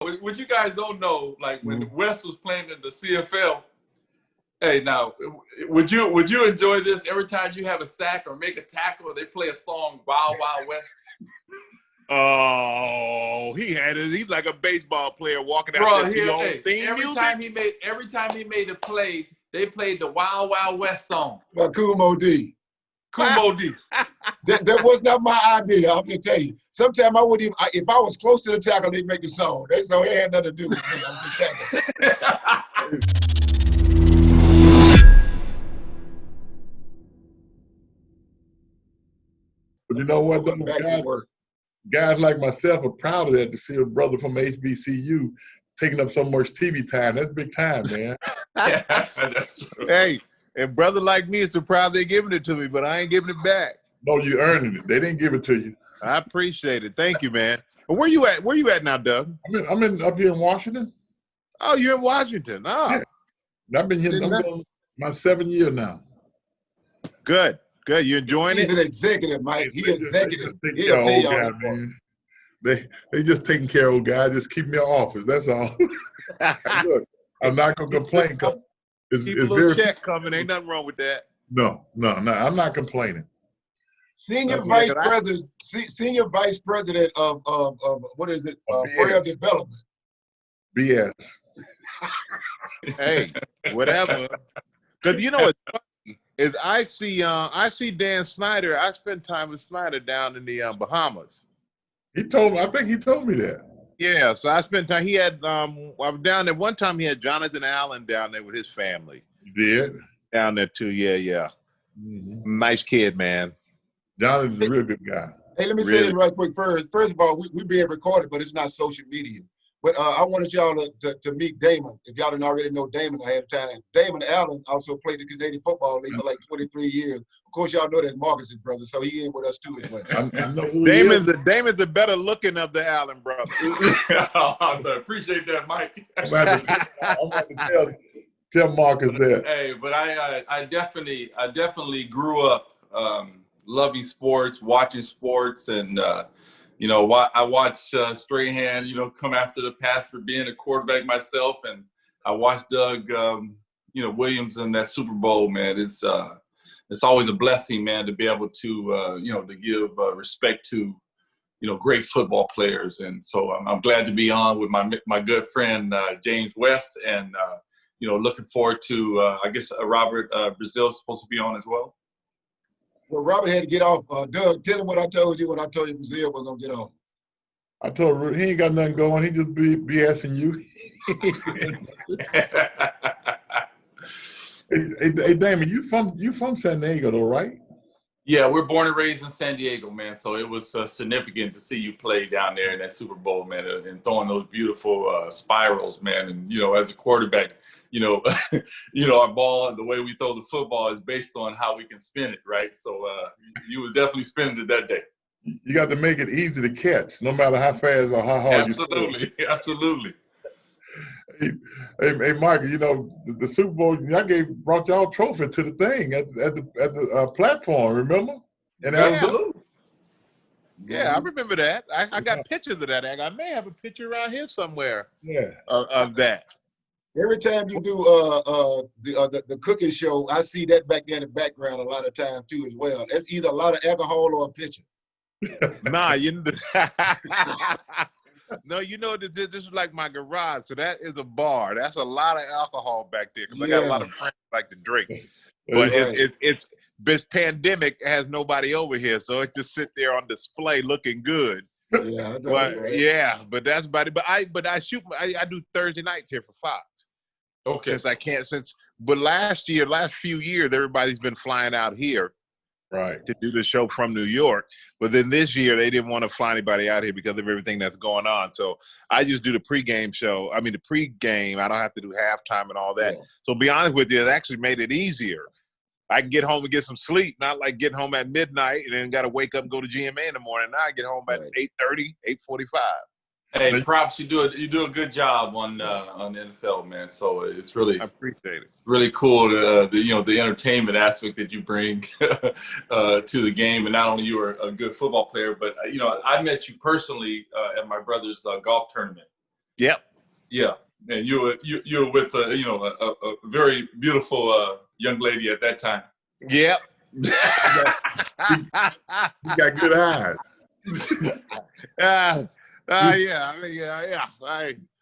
what you guys don't know, like when West was playing in the CFL. Hey, now, would you enjoy this every time you have a sack or make a tackle? They play a song, Wild Wild West. Oh, he's like a baseball player walking out there to your own theme every music. Every time he made a play, they played the Wild Wild West song. By Kumo D. Kumo D. That was not my idea, I'm going to tell you. Sometimes I wouldn't even, if I was close to the tackle, they'd make the song. So it had nothing to do with me. I'm just saying. But you know what, guys like myself are proud of that, to see a brother from HBCU taking up so much TV time. That's big time, man. That's true. Hey, and brother like me is surprised they're giving it to me, but I ain't giving it back. No, you earning it. They didn't give it to you. I appreciate it. Thank you, man. But where you at? Where you at now, Doug? I'm up here in Washington. Oh, you're in Washington. Oh. Yeah. I've been here. I'm going my 7th year now. Good. You enjoying it? He's an executive, Mike. He's executive. He'll tell y'all man. They just taking care of old guys. Just keep me in office. That's all. Look, I'm not gonna complain. Keep a little check coming. Ain't nothing wrong with that. No. I'm not complaining. Senior vice president of what is it? Player development. BS. Hey, whatever. Because you know what's funny is I see Dan Snyder. I spent time with Snyder down in the Bahamas. I think he told me that. Yeah, so I spent time. He had I was down there one time. He had Jonathan Allen down there with his family. You did? Down there too. Yeah. Mm-hmm. Nice kid, man. Jonathan's a real good guy. Hey, let me say this right quick first. First of all, we're being recorded, but it's not social media. But I wanted y'all to meet Damon. If y'all didn't already know Damon ahead of time. Damon Allen also played the Canadian Football League for like 23 years. Of course, y'all know that's Marcus's brother, so he in with us too as well. I know who Damon's the better looking of the Allen brothers. I appreciate that, Mike. I'm about to tell Marcus that. Hey, but I definitely grew up loving sports, watching sports, and I watched Strahan, come after the pastor, being a quarterback myself, and I watched Doug, Williams in that Super Bowl. Man, it's always a blessing, man, to be able to to give respect to great football players, and so I'm glad to be on with my good friend James West, and looking forward to I guess Robert Brazil is supposed to be on as well. Well, Robert had to get off. Doug, tell him what I told you when I told you Brazil was going to get off. I told him he ain't got nothing going. He just be BSing you. Hey, Damon, you from San Diego though, right? Yeah, we're born and raised in San Diego, man. So it was significant to see you play down there in that Super Bowl, man, and throwing those beautiful spirals, man. And as a quarterback, our ball and the way we throw the football is based on how we can spin it, right? So you was definitely spinning it that day. You got to make it easy to catch, no matter how fast or how hard Absolutely. Hey, Michael, the Super Bowl, brought y'all a trophy to the thing at the platform, remember? And absolutely. Yeah, I remember that. I got pictures of that. I may have a picture around here somewhere. Yeah. Of that. Every time you do the cooking show, I see that back there in the background a lot of times too as well. That's either a lot of alcohol or a picture. Nah, no, this is like my garage. So that is a bar. That's a lot of alcohol back there because I got a lot of friends who like to drink. But it's this pandemic has nobody over here, so it just sit there on display looking good. Yeah, but that's about it. But I do Thursday nights here for Fox. Okay. But last few years, everybody's been flying out here. Right. To do the show from New York. But then this year they didn't want to fly anybody out here because of everything that's going on. So I just do the pregame show. I mean, the pregame, I don't have to do halftime and all that. Yeah. So to be honest with you, it actually made it easier. I can get home and get some sleep, not like getting home at midnight and then got to wake up and go to GMA in the morning. Now I get home at 8:30, 8:45. Hey, props! You do a good job on the NFL, man. So it's really, I appreciate it. Really cool the entertainment aspect that you bring to the game, and not only you are a good football player, but I met you personally at my brother's golf tournament. Yep. Yeah, and you were with a very beautiful young lady at that time. Yep. He got good eyes. Yeah. Yeah. I mean, yeah.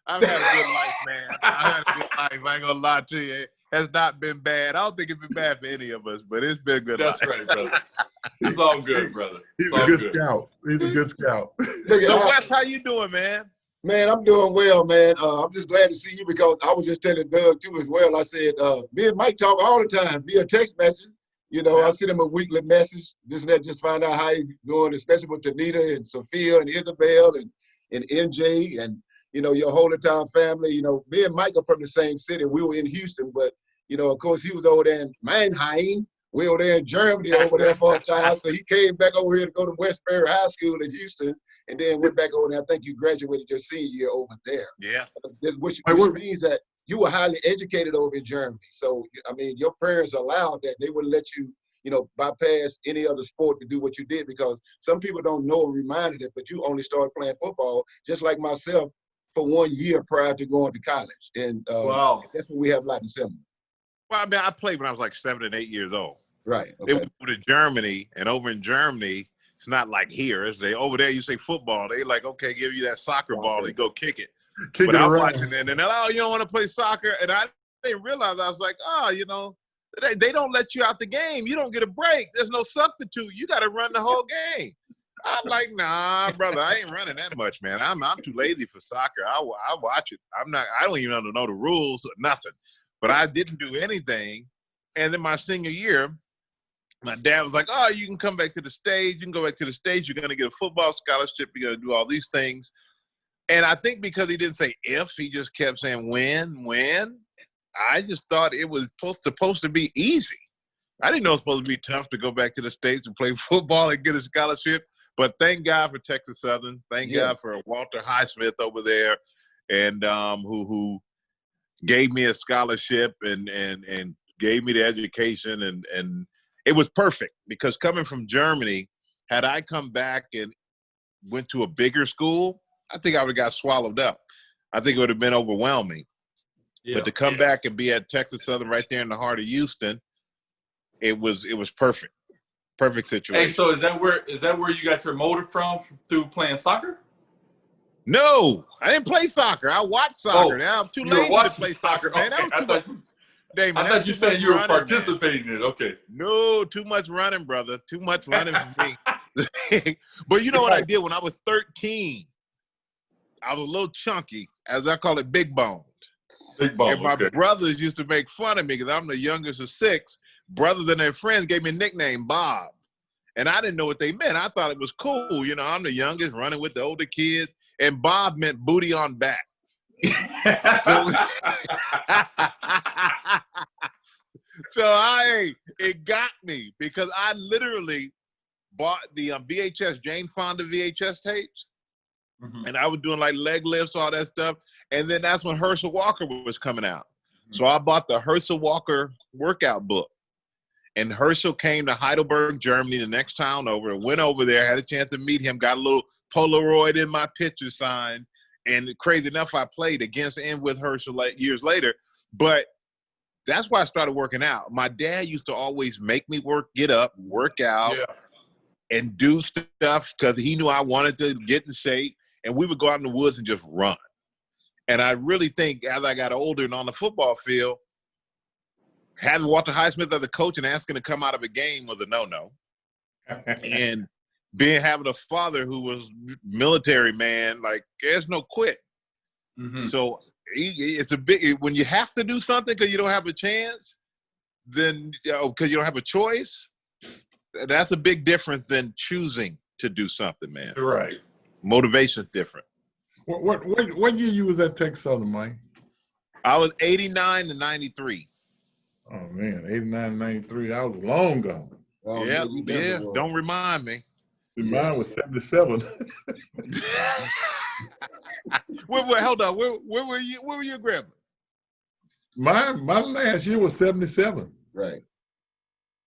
I've had a good life, man. I've had a good life. I ain't gonna lie to you. It has not been bad. I don't think it's been bad for any of us, but it's been a good That's life. right, brother. It's all good, brother. He's It's a all good scout. He's a good scout. So, Wes, how you doing, man? Man, I'm doing well, man. I'm just glad to see you because I was just telling Doug too as well. I said, me and Mike talk all the time via text message. You know, I send him a weekly message, this and that, just find out how he's doing, especially with Tanita and Sophia and Isabel and NJ and, you know, your whole entire family. You know, me and Mike are from the same city. We were in Houston, but, you know, of course, he was over there in Mannheim. We were there in Germany over there for a time. So he came back over here to go to Westbury High School in Houston and then went back over there. I think you graduated your senior year over there. Yeah. Which means that you were highly educated over in Germany. So, I mean, your parents allowed that. They wouldn't let you, you know, bypass any other sport to do what you did because some people don't know and reminded it, but you only started playing football, just like myself, for 1 year prior to going to college. And Wow. that's what we have a lot in similar. Well, I mean, I played when I was like 7 and 8 years old. Right. They Okay. moved to Germany, and over in Germany, it's not like here. It's over there, you say football. They like, okay, give you that soccer ball and go kick it. Kick But it I'm around. watching it, and they're, oh, you don't want to play soccer? And I didn't realize, I was like, oh, you know, they don't let you out the game. You don't get a break. There's no substitute. You got to run the whole game. I'm like, nah, brother, I ain't running that much, man. I'm too lazy for soccer. I watch it. I don't even know the rules or nothing. But I didn't do anything. And then my senior year, my dad was like, oh, you can come back to the stage. You can go back to the stage. You're going to get a football scholarship. You're going to do all these things. And I think because he didn't say if, he just kept saying when. I just thought it was supposed to be easy. I didn't know it was supposed to be tough to go back to the States and play football and get a scholarship. But thank God for Texas Southern. Thank God for Walter Highsmith over there, and who gave me a scholarship and gave me the education, and it was perfect because coming from Germany, had I come back and went to a bigger school, I think I would have got swallowed up. I think it would have been overwhelming. Yeah. But to come back and be at Texas Southern right there in the heart of Houston, it was perfect. Perfect situation. Hey, so is that where you got your motive from through playing soccer? No, I didn't play soccer. I watched soccer. Now I'm too lazy to play soccer, man. Okay. That was too much. Damon, I thought you said you were participating in it. Okay. No, too much running, brother. Too much running for me. But you know what I did when I was 13? I was a little chunky, as I call it, big boned. Big bone. And my brothers used to make fun of me because I'm the youngest of 6. Brothers and their friends gave me a nickname, Bob. And I didn't know what they meant. I thought it was cool. You know, I'm the youngest running with the older kids. And Bob meant booty on back. It got me because I literally bought the VHS, Jane Fonda VHS tapes. Mm-hmm. And I was doing like leg lifts, all that stuff. And then that's when Herschel Walker was coming out. Mm-hmm. So I bought the Herschel Walker workout book. And Herschel came to Heidelberg, Germany, the next town over. Went over there, had a chance to meet him, got a little Polaroid in my picture signed. And crazy enough, I played against and with Herschel years later. But that's why I started working out. My dad used to always make me get up, work out, and do stuff because he knew I wanted to get in shape. And we would go out in the woods and just run. And I really think as I got older and on the football field, having Walter Highsmith as a coach and asking to come out of a game was a no-no. And having a father who was military man, like there's no quit. Mm-hmm. So it's a big, when you have to do something because you don't have a chance, then because you don't have a choice, that's a big difference than choosing to do something, man. Right. Motivation's different. What year you was at Texas Southern, Mike? I was 89 to 93. Oh man, 89, 93. I was long gone. Oh, yeah. Don't remind me. Mine was 77. Wait, hold on. Where were you? Where were you, Grandma? My last year was 77. Right.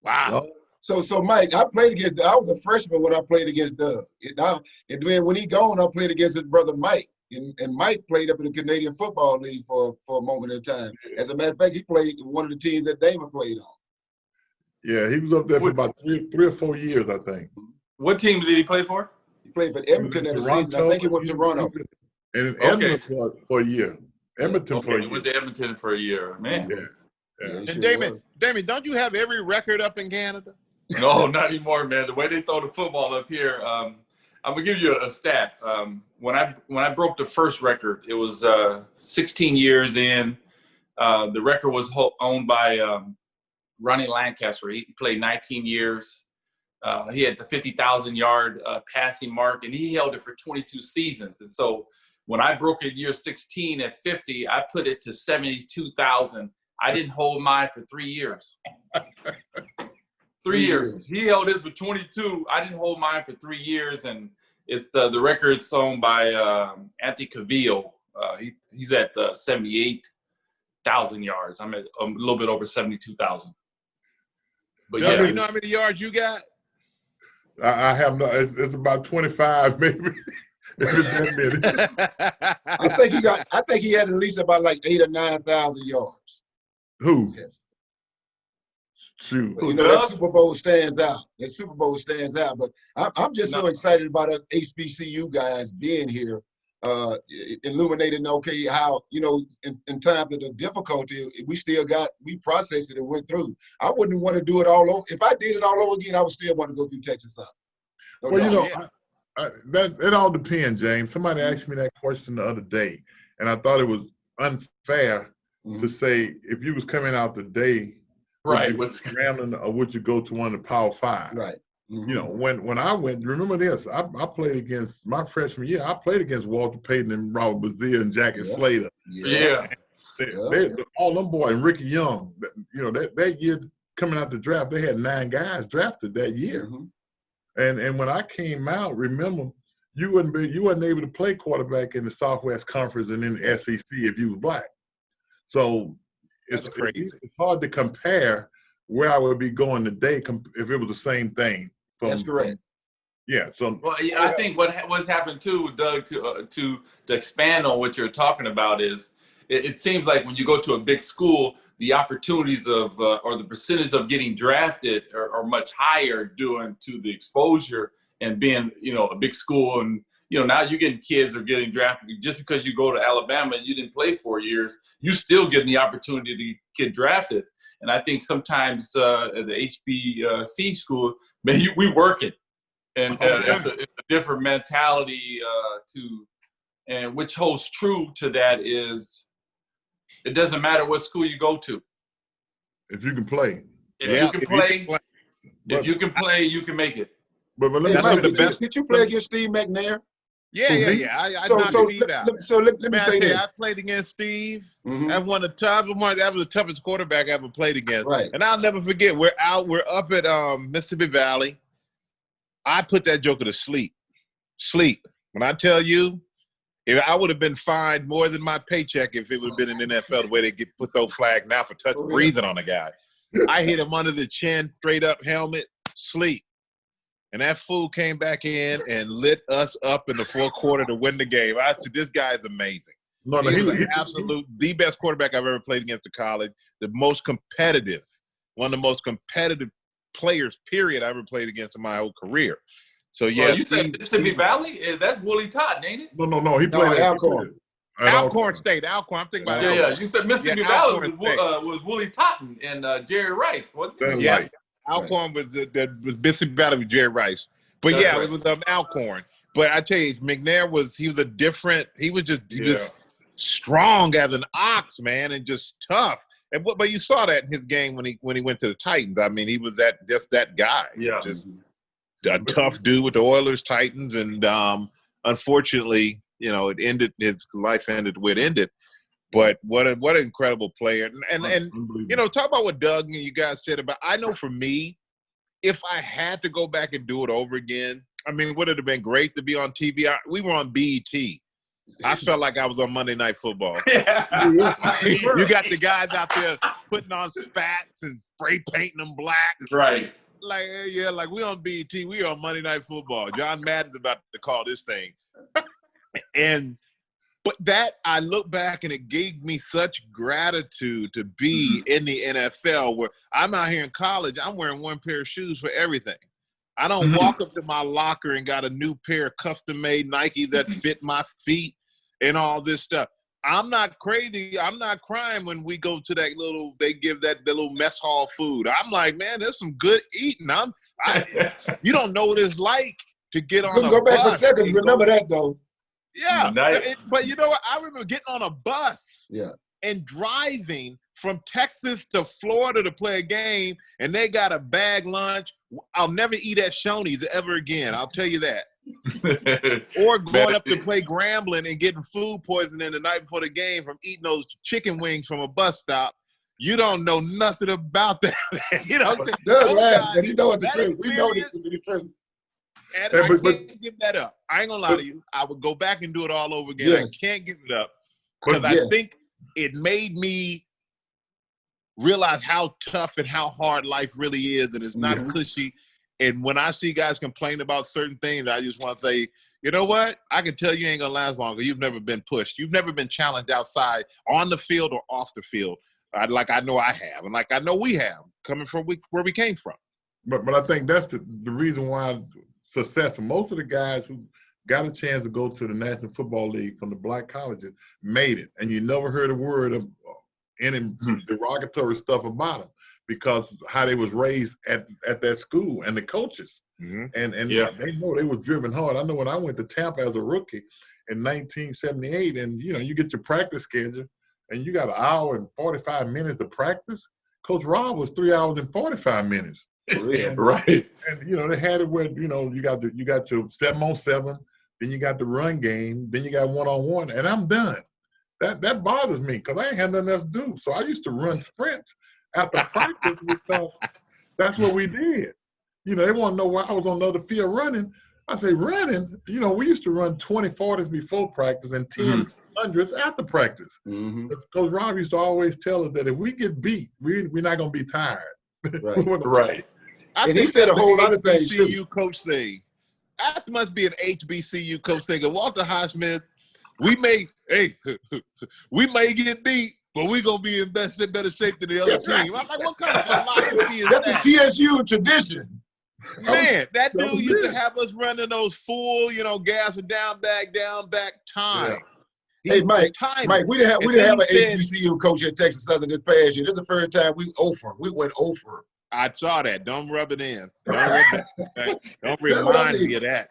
Wow. So Mike, I was a freshman when I played against Doug. And then when he gone, I played against his brother Mike. and Mike played up in the Canadian Football League for a moment in time. As a matter of fact, he played one of the teams that Damon played on. Yeah, he was up there for about three or 4 years, I think. What team did he play for? He played for Edmonton at the season. I think he went to Toronto. And Edmonton for a year. Edmonton for a He year. went to Edmonton for a year, man. Yeah. Yeah, And sure Damon, don't you have every record up in Canada? No, not anymore, man. The way they throw the football up here, I'm gonna give you a stat. When I broke the first record, it was 16 years in. The record was owned by Ronnie Lancaster. He played 19 years. He had the 50,000-yard passing mark, and he held it for 22 seasons. And so when I broke it year 16 at 50, I put it to 72,000. I didn't hold mine for 3 years. 3 years. He held his for 22. I didn't hold mine for 3 years, and it's the record's owned by Anthony Cavillo. He's at 78,000 yards. I'm at a little bit over 72,000. But Doug, yeah, you know how many yards you got? I have no. It's about 25, maybe. I think he had at least about like 8,000 or 9,000 yards. Who? Yes. Shoot. But, that Super Bowl stands out. That Super Bowl stands out. But I'm just so excited about us HBCU guys being here, illuminating, how, in times of the difficulty, we processed it and went through. I wouldn't want to do it all over. If I did it all over again, I would still want to go through Texas South. It all depends, James. Somebody asked me that question the other day, and I thought it was unfair to say if you was coming out today, right, would you Grambling or would you go to one of the Power Five? Right. When I went, remember this, I played against my freshman year. I played against Walter Payton and Robert Bazille and Jackie Slater. Yeah. All them boys, and Ricky Young. That year coming out the draft, they had 9 guys drafted that year. And when I came out, remember, you wasn't able to play quarterback in the Southwest Conference and in the SEC if you was black. So it's crazy. It's hard to compare where I would be going today if it was the same thing. That's correct. So I think what's happened too, Doug, to expand on what you're talking about is it seems like when you go to a big school, the opportunities of or the percentage of getting drafted are much higher due to the exposure and being a big school. And now you're getting kids are getting drafted just because you go to Alabama and you didn't play 4 years, you still getting the opportunity to get drafted. And I think sometimes at the HBC school, man, we work it, and it's a different mentality and which holds true to that is it doesn't matter what school you go to. If you can play. If you can play, you can make it. But let me Mike, did you play against Steve McNair? Yeah. I knocked Steve out. So let me say this. I played against Steve. That was the toughest quarterback I ever played against. Right. And I'll never forget. We're up at Mississippi Valley. I put that joker to sleep. When I tell you, if I would have been fined more than my paycheck if it would have been in the NFL the way they put those flags now for breathing on a guy. I hit him under the chin, straight up helmet, sleep. And that fool came back in and lit us up in the fourth quarter to win the game. I said, this guy is amazing. He was the best quarterback I've ever played against in college, one of the most competitive players, period, I ever played against in my whole career. So, yeah. You said Mississippi Valley? That's Willie Totten, ain't it? No. He played at Alcorn. Alcorn State. I'm thinking about Alcorn. Yeah. You said Mississippi Valley was Willie Totten and Jerry Rice, wasn't it? Yeah. Alcorn was Mississippi Valley with Jerry Rice. But it was Alcorn. But I tell you, McNair was just strong as an ox, man, and just tough. But you saw that in his game when he went to the Titans. I mean, he was that guy. Yeah. Just a tough dude with the Oilers, Titans, and unfortunately, his life ended the way it ended. But what an incredible player. And talk about what Doug and you guys said about, I know for me, if I had to go back and do it over again, I mean, would it have been great to be on TV? We were on BET. I felt like I was on Monday Night Football. You got the guys out there putting on spats and spray painting them black. Right. Like we on BET, we on Monday Night Football. John Madden's about to call this thing. And But that, I look back and it gave me such gratitude to be in the NFL where I'm out here in college, I'm wearing one pair of shoes for everything. I don't walk up to my locker and got a new pair of custom-made Nike that fit my feet and all this stuff. I'm not crazy. I'm not crying when we go to they give that little mess hall food. I'm like, man, there's some good eating. You don't know what it's like to get on a bus. Go back for seconds. Remember that, though. Yeah, but you know what? I remember getting on a bus and driving from Texas to Florida to play a game, and they got a bag lunch. I'll never eat at Shoney's ever again. I'll tell you that. Or going up to play Grambling and getting food poisoning the night before the game from eating those chicken wings from a bus stop. You don't know nothing about that. You know, Doug laughs, but he knows the truth. We know this is the truth. And I can't give that up. I ain't gonna lie to you. I would go back and do it all over again. Yes. I can't give it up because I think it made me realize how tough and how hard life really is, and it's not cushy. And when I see guys complain about certain things, I just want to say, you know what? I can tell you ain't gonna last long because you've never been pushed. You've never been challenged outside, on the field or off the field. Like I know I have, and like I know we have, coming from where we came from. But I think that's the reason why success. Most of the guys who got a chance to go to the National Football League from the black colleges made it, and you never heard a word of any derogatory stuff about them because how they was raised at that school and the coaches. And they know they was driven hard. I know when I went to Tampa as a rookie in 1978, and you get your practice schedule, and you got an hour and 45 minutes to practice. Coach Rob was 3 hours and 45 minutes. Right. And they had it where you got your 7-on-7, then you got the run game, then you got 1-on-1, and I'm done. That bothers me because I ain't had nothing else to do. So I used to run sprints after practice because that's what we did. They want to know why I was on the other field running. I say running. We used to run 20-40s before practice and 10-100s after practice. Coach Rob used to always tell us that if we get beat, we're not going to be tired. Right. And he said a whole lot of things too. HBCU coach thing. That must be an HBCU coach thing. And Walter Highsmith, we may get beat, but we're gonna be in better shape than the other team. I'm like, what kind of philosophy is that? That's a TSU tradition. Man, that dude used to have us running those full, gas with down back time. Yeah. Hey, Mike, we didn't have an HBCU coach at Texas Southern this past year. This is the first time we went over. I saw that. Don't rub it in. Don't remind me of that.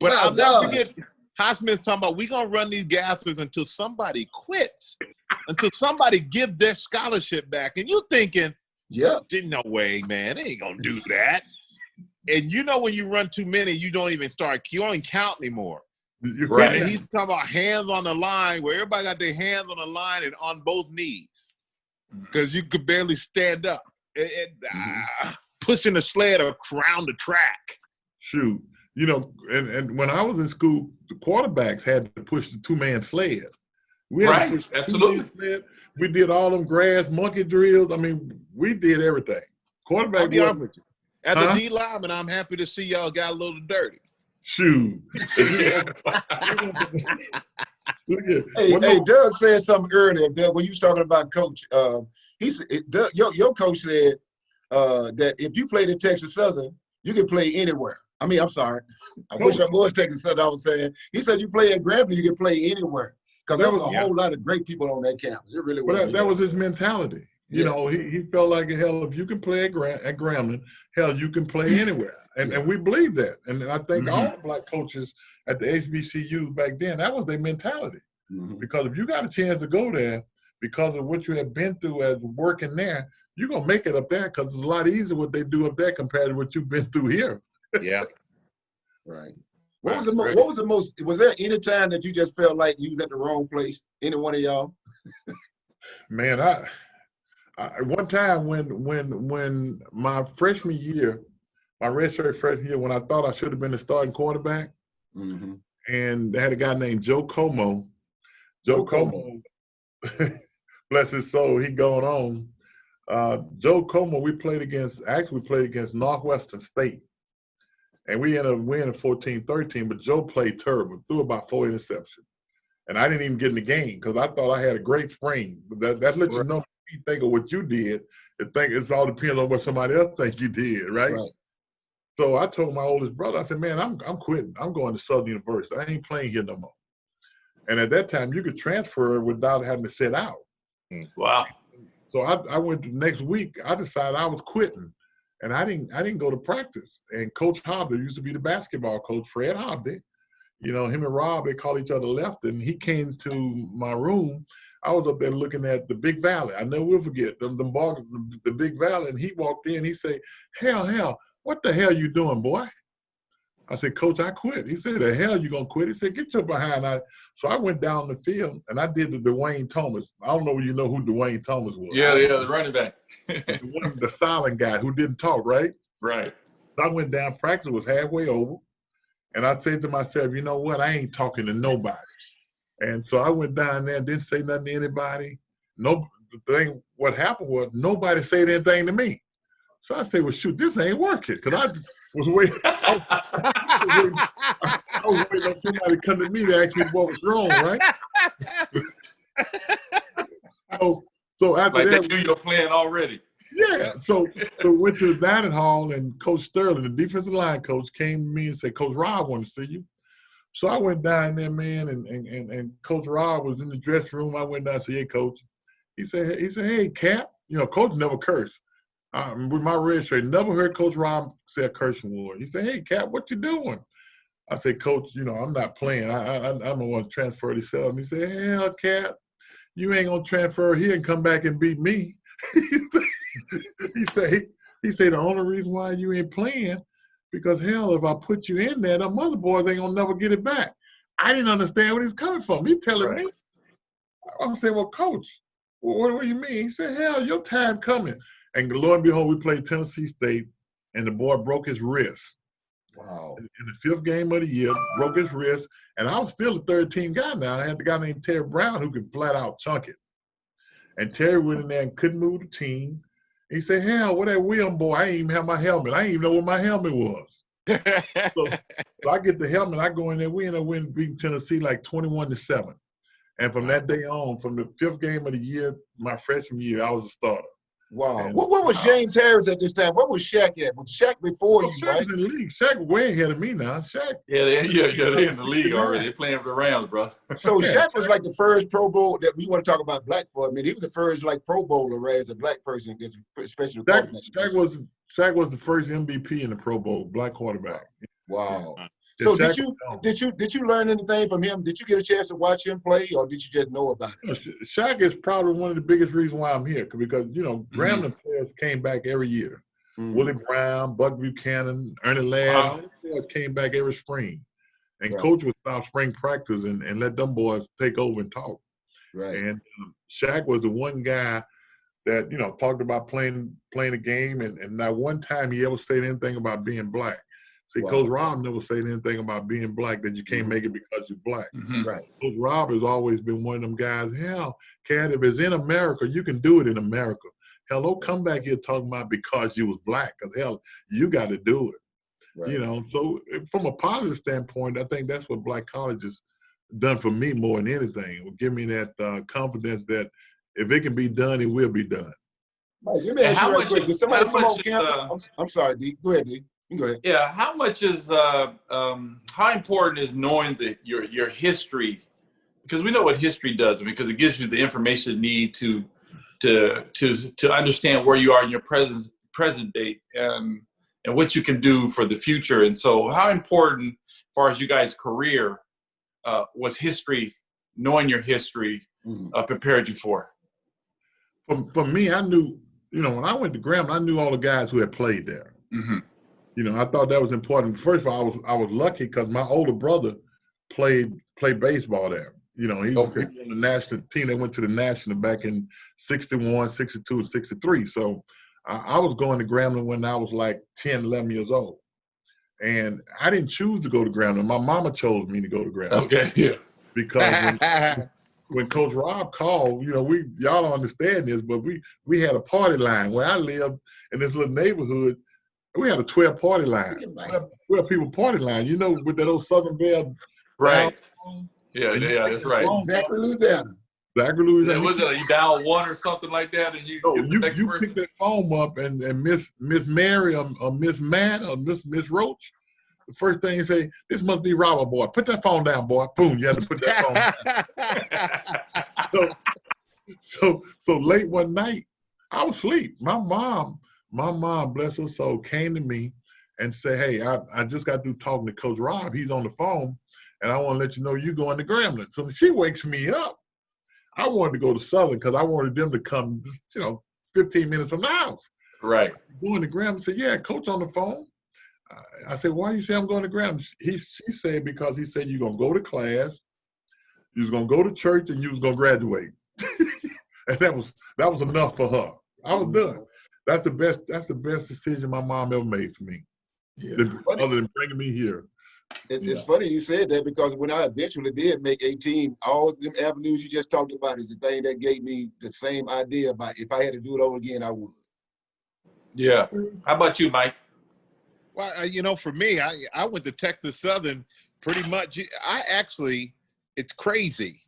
But I'll never forget Highsmith talking about we're going to run these gaspers until somebody quits, until somebody give their scholarship back. And you thinking, no way, man. They ain't going to do that. And when you run too many, you don't even count anymore. Right. And he's talking about hands on the line, where everybody got their hands on the line and on both knees because you could barely stand up. Pushing a sled around the track. Shoot. And when I was in school, the quarterbacks had to push the 2-man sled. We had to push the absolutely. Sled. We did all them grass monkey drills. I mean, we did everything. Quarterback was. As a D lineman, I'm happy to see y'all got a little dirty. Shoot. Hey, Doug said something earlier, Doug, when you was talking about coach. He said, Doug, your coach said that if you played at Texas Southern, you can play anywhere. I mean, I'm sorry. I wish I was Texas Southern, I was saying. He said you play at Grambling, you can play anywhere. Because there was a whole lot of great people on that campus. It really was. But that was his mentality. He felt like, hell, if you can play at Grambling, hell, you can play anywhere. And we believe that. And I think all the black coaches at the HBCU back then, that was their mentality. Because if you got a chance to go there because of what you have been through as working there, you're going to make it up there because it's a lot easier what they do up there compared to what you've been through here. Yeah. Right. What was the most, was there any time that you just felt like you was at the wrong place? Any one of y'all? Man, I one time when my freshman year, my redshirt freshman year, when I thought I should have been the starting quarterback, and they had a guy named Joe Como. Joe Como, bless his soul, he going on. Joe Como, we played against Northwestern State. And we ended up winning 14-13, but Joe played terrible, threw about 4 interceptions. and I didn't even get in the game because I thought I had a great spring. But that lets you know you think of what you did. And think it's all depends on what somebody else thinks you did, right? So I told my oldest brother, I said, man, I'm quitting. I'm going to Southern University. I ain't playing here no more. And at that time, you could transfer without having to sit out. Wow. So I went the next week. I decided I was quitting, and I didn't go to practice. And Coach Hobby used to be the basketball coach, Fred Hobby. You know, him and Rob, they call each other left. And he came to my room. I was up there looking at the Big Valley. I never will forget them ball, the Big Valley. And he walked in. He said, "Hell, what the hell you doing, boy?" I said, "Coach, I quit." He said, "The hell you gonna quit?" He said, "Get your behind." So I went down the field and I did the Dwayne Thomas. I don't know if you know who Dwayne Thomas was. Yeah, the running back. the silent guy who didn't talk, right? Right. So I went down, practice was halfway over, and I said to myself, you know what? I ain't talking to nobody. And so I went down there and didn't say nothing to anybody. What happened was nobody said anything to me. So I said, well, shoot, this ain't working. Because I was waiting. I was waiting on somebody to come to me to ask me what was wrong, right? so after like that, they knew your plan already. Yeah. So went to the dining hall, and Coach Sterling, the defensive line coach, came to me and said, "Coach Rob wants to see you." So I went down there, man, and Coach Rob was in the dressing room. I went down and said, "Hey, Coach." He said, "Hey, Cap." You know, Coach never cursed. With my red shirt, never heard Coach Rob say a cursing word. He said, "Hey, Cap, what you doing?" I said, "Coach, you know, I'm not playing. I'm the one to transfer to sell." He said, "Hell, Cap, you ain't gonna transfer here and come back and beat me." He said, the only reason why you ain't playing, because hell, if I put you in there, them other boys ain't gonna never get it back. I didn't understand where he was coming from. He telling me. I'm saying, well, Coach, what do you mean? He said, hell, your time coming. And lo and behold, we played Tennessee State, and the boy broke his wrist. Wow. In the 5th game of the year, broke his wrist, and I was still a third-team guy now. I had the guy named Terry Brown who could flat out chunk it. And Terry went in there and couldn't move the team. He said, hell, what that William boy, I ain't even have my helmet. I didn't even know what my helmet was. so I get the helmet, I go in there, we end up beating Tennessee like 21-7. And from that day on, from the 5th game of the year, my freshman year, I was a starter. Wow. And, what was James Harris at this time? What was Shaq at? Was Shaq before you, Shaq right? in the league. Shaq way ahead of me now. Shaq. Yeah, they're in the league already. They're playing for the Rams, bro. So Shaq was like the first Pro Bowl that we want to talk about black for. I mean, he was the first like Pro Bowler, right, as a black person, especially the quarterback. Shaq was the first MVP in the Pro Bowl, black quarterback. Wow. So did you learn anything from him? Did you get a chance to watch him play, or did you just know about it? Shaq is probably one of the biggest reasons why I'm here, because you know Grambling players came back every year. Willie Brown, Buck Buchanan, Ernie Ladd, all the players came back every spring, and Coach would stop spring practice and let them boys take over and talk. Right. And Shaq was the one guy that talked about playing a game, and not one time he ever said anything about being black. See, Coach Rob never said anything about being black, that you can't make it because you're black. Right. Coach Rob has always been one of them guys, hell, Cat, if it's in America, you can do it in America. Hell, don't come back here talking about because you was black, because, hell, you got to do it. Right. So from a positive standpoint, I think that's what black colleges done for me more than anything. It will give me that confidence that if it can be done, it will be done. Right. Let me ask you right quick. Did somebody come on campus? I'm sorry, D. Go ahead, D. Go ahead. Yeah, how much is how important is knowing your history? Because we know what history does, because it gives you the information you need to understand where you are in your present date and what you can do for the future. And so, how important, as far as you guys' career, was history? Knowing your history prepared you for? For me, I knew. When I went to Grambling, I knew all the guys who had played there. I thought that was important. First of all, I was lucky because my older brother played baseball there. He was on the national team that went to the national back in 61, 62, and 63. So I was going to Grambling when I was like 10, 11 years old. And I didn't choose to go to Grambling. My mama chose me to go to Grambling. Okay, yeah. Because when Coach Rob called, y'all don't understand this, but we had a party line where I lived in this little neighborhood. We had a 12 party line, 12 people party line, with that old Southern Belle. Right. Yeah, that's right. Zachary, Louisiana. Zachary, Louisiana. Was it you dial 1 or something like that, and you get the next you person? pick that phone up, and Miss Mary or Miss Matt or Miss Roach, the first thing you say, this must be Robert, boy. Put that phone down, boy. Boom, you had to put that phone down. So late one night, I was asleep. My mom, bless her soul, came to me and said, hey, I just got through talking to Coach Rob. He's on the phone, and I want to let you know you're going to Grambling. So she wakes me up. I wanted to go to Southern because I wanted them to come, 15 minutes from the house. Right. Going to Grambling, said, yeah, Coach on the phone. I said, why do you say I'm going to Graham? She said, because he said you're going to go to class, you was going to go to church, and you was going to graduate. And that was enough for her. I was done. That's the best decision my mom ever made for me, other than bringing me here. It's funny you said that, because when I eventually did make 18, all them avenues you just talked about is the thing that gave me the same idea about if I had to do it over again, I would. Yeah. How about you, Mike? Well, for me, I went to Texas Southern pretty much. It's crazy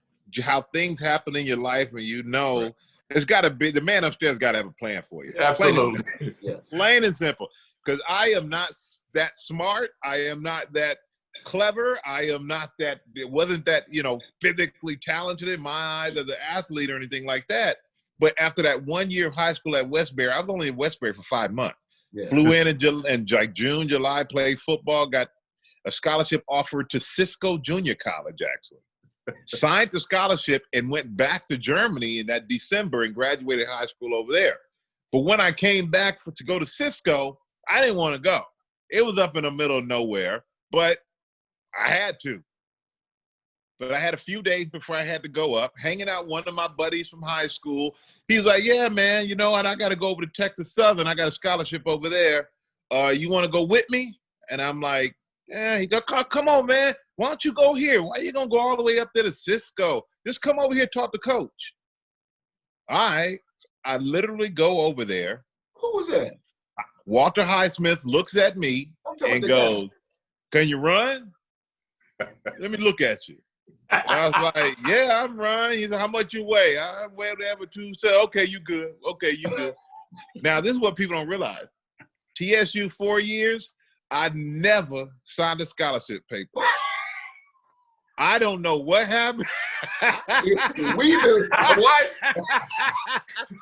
how things happen in your life, and there's got to be, the man upstairs got to have a plan for you. Absolutely. Plain and simple. Because I am not that smart. I am not that clever. I am not that, wasn't that, physically talented in my eyes as an athlete or anything like that. But after that 1 year of high school at Westbury, I was only in Westbury for 5 months. Yeah. Flew in June, July, played football, got a scholarship offer to Cisco Junior College, actually. Signed the scholarship and went back to Germany in that December and graduated high school over there. But when I came back to go to Cisco, I didn't want to go. It was up in the middle of nowhere, but I had to. But I had a few days before I had to go up, hanging out with one of my buddies from high school. He's like, yeah, man, and I got to go over to Texas Southern. I got a scholarship over there. You want to go with me? And I'm like, yeah. He go, come on, man. Why don't you go here? Why are you going to go all the way up there to Cisco? Just come over here, talk to coach. All right. I literally go over there. Who was that? Walter Highsmith looks at me and goes, can you run? Let me look at you. And I was like, yeah, I'm running. He said, how much you weigh? I weigh whatever, 2. Said, okay, you good. Okay, you good. Now, this is what people don't realize. TSU 4 years, I never signed a scholarship paper. I don't know what happened. We do. What?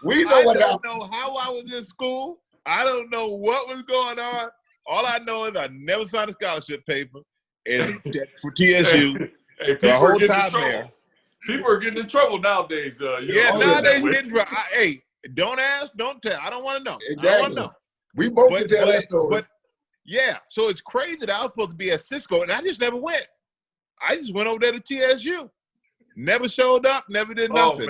We know what happened. I don't know how I was in school. I don't know what was going on. All I know is I never signed a scholarship paper for TSU. Hey, people are getting in trouble. People are getting in trouble nowadays. Nowadays you get in trouble. Hey, don't ask, don't tell. I don't want to know. Exactly. I don't want to know. We both can tell that story. But yeah, so it's crazy that I was supposed to be at Cisco, and I just never went. I just went over there to TSU. Never showed up, never did nothing.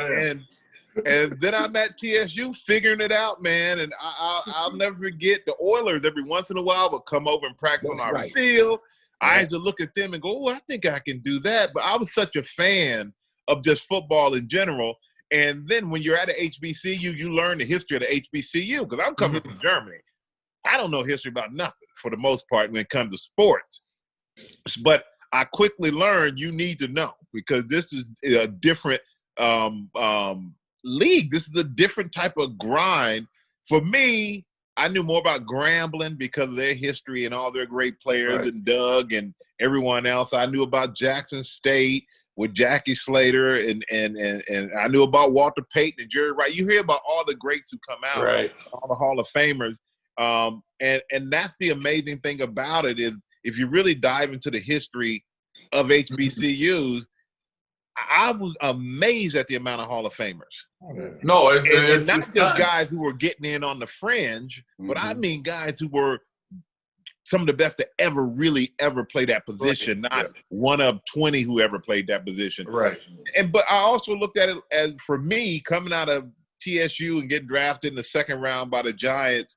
And then I'm at TSU figuring it out, man. And I'll never forget the Oilers every once in a while would come over and practice on our field. I used to look at them and go, oh, I think I can do that. But I was such a fan of just football in general. And then when you're at an HBCU, you learn the history of the HBCU, because I'm coming from Germany. I don't know history about nothing for the most part when it comes to sports. But I quickly learned you need to know, because this is a different league. This is a different type of grind. For me, I knew more about Grambling because of their history and all their great players, and Doug and everyone else. I knew about Jackson State with Jackie Slater, and I knew about Walter Payton and Jerry Wright. You hear about all the greats who come out, all the Hall of Famers. And that's the amazing thing about it, is if you really dive into the history of HBCUs, I was amazed at the amount of Hall of Famers. No, it's not just guys who were getting in on the fringe, but I mean guys who were some of the best to ever play that position, not one of 20 who ever played that position. Right. But I also looked at it as, for me, coming out of TSU and getting drafted in the second round by the Giants,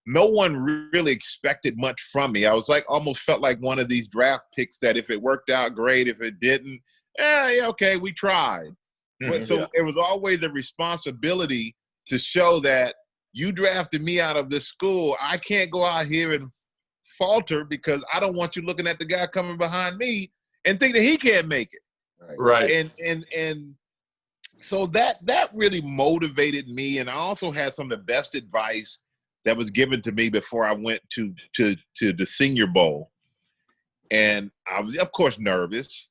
no one really expected much from me. I was almost felt like one of these draft picks that if it worked out, great. If it didn't, okay, we tried. But so it was always a responsibility to show that you drafted me out of this school. I can't go out here and falter, because I don't want you looking at the guy coming behind me and think that he can't make it. Right. And so that really motivated me. And I also had some of the best advice that was given to me before I went to the Senior Bowl. And I was, of course, nervous.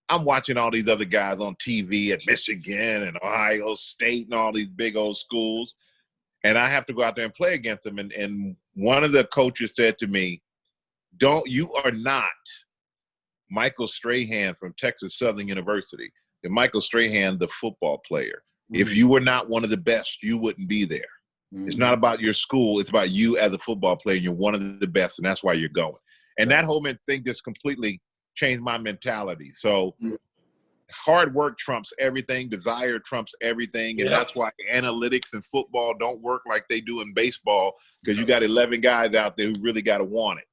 I'm watching all these other guys on TV at Michigan and Ohio State and all these big old schools. And I have to go out there and play against them. And one of the coaches said to me, you are not Michael Strahan from Texas Southern University. And Michael Strahan, the football player. Mm-hmm. If you were not one of the best, you wouldn't be there. Mm-hmm. It's not about your school. It's about you as a football player. You're one of the best, and that's why you're going. And that whole thing just completely changed my mentality. So hard work trumps everything. Desire trumps everything. And that's why analytics in football don't work like they do in baseball, because you got 11 guys out there who really got to want it.